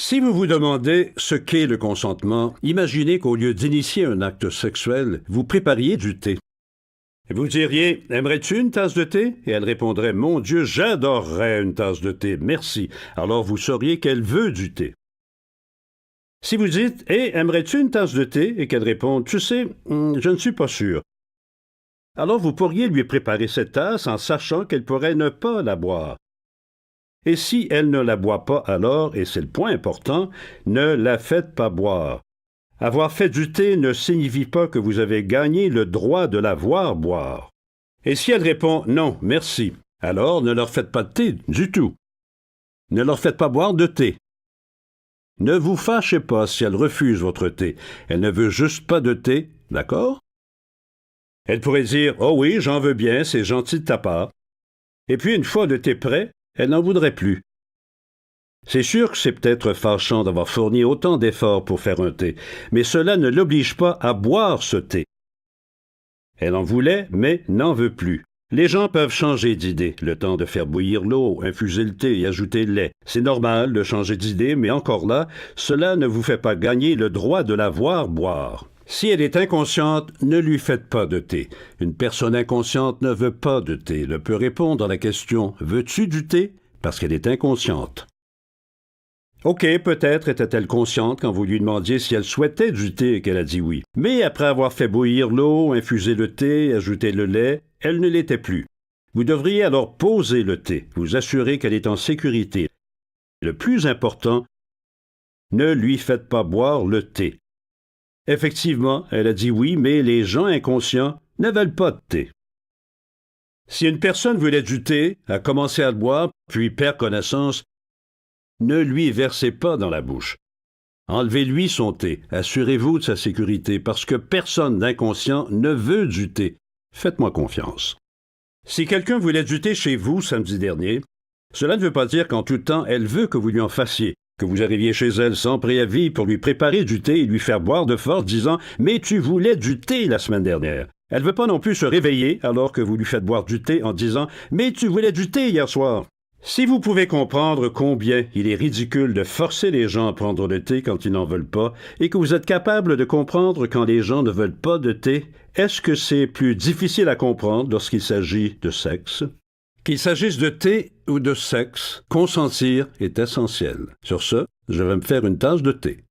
Si vous vous demandez ce qu'est le consentement, imaginez qu'au lieu d'initier un acte sexuel, vous prépariez du thé. Vous diriez « Aimerais-tu une tasse de thé ?» Et elle répondrait « Mon Dieu, j'adorerais une tasse de thé, merci. » Alors vous sauriez qu'elle veut du thé. Si vous dites « Hé, aimerais-tu une tasse de thé ?» et qu'elle réponde « Tu sais, je ne suis pas sûr. » Alors vous pourriez lui préparer cette tasse en sachant qu'elle pourrait ne pas la boire. Et si elle ne la boit pas alors, et c'est le point important, ne la faites pas boire. Avoir fait du thé ne signifie pas que vous avez gagné le droit de la voir boire. Et si elle répond « Non, merci », alors ne leur faites pas de thé du tout. Ne leur faites pas boire de thé. Ne vous fâchez pas si elle refuse votre thé. Elle ne veut juste pas de thé, d'accord? Elle pourrait dire « Oh oui, j'en veux bien, c'est gentil de ta part. » Et puis une fois le thé prêt, elle n'en voudrait plus. C'est sûr que c'est peut-être fâchant d'avoir fourni autant d'efforts pour faire un thé, mais cela ne l'oblige pas à boire ce thé. Elle en voulait, mais n'en veut plus. Les gens peuvent changer d'idée, le temps de faire bouillir l'eau, infuser le thé et ajouter le lait. C'est normal de changer d'idée, mais encore là, cela ne vous fait pas gagner le droit de la voir boire. Si elle est inconsciente, ne lui faites pas de thé. Une personne inconsciente ne veut pas de thé. Elle peut répondre à la question « Veux-tu du thé ?» parce qu'elle est inconsciente. OK, peut-être était-elle consciente quand vous lui demandiez si elle souhaitait du thé et qu'elle a dit oui. Mais après avoir fait bouillir l'eau, infusé le thé, ajouté le lait, elle ne l'était plus. Vous devriez alors poser le thé, vous assurer qu'elle est en sécurité. Le plus important, ne lui faites pas boire le thé. Effectivement, elle a dit oui, mais les gens inconscients ne veulent pas de thé. Si une personne voulait du thé, a commencé à le boire, puis perd connaissance, ne lui versez pas dans la bouche. Enlevez-lui son thé. Assurez-vous de sa sécurité, parce que personne d'inconscient ne veut du thé. Faites-moi confiance. Si quelqu'un voulait du thé chez vous samedi dernier, cela ne veut pas dire qu'en tout temps, elle veut que vous lui en fassiez, que vous arriviez chez elle sans préavis pour lui préparer du thé et lui faire boire de force, disant « Mais tu voulais du thé la semaine dernière ». Elle ne veut pas non plus se réveiller alors que vous lui faites boire du thé en disant « Mais tu voulais du thé hier soir ». Si vous pouvez comprendre combien il est ridicule de forcer les gens à prendre le thé quand ils n'en veulent pas, et que vous êtes capable de comprendre quand les gens ne veulent pas de thé, est-ce que c'est plus difficile à comprendre lorsqu'il s'agit de sexe? Qu'il s'agisse de thé ou de sexe, consentir est essentiel. Sur ce, je vais me faire une tasse de thé.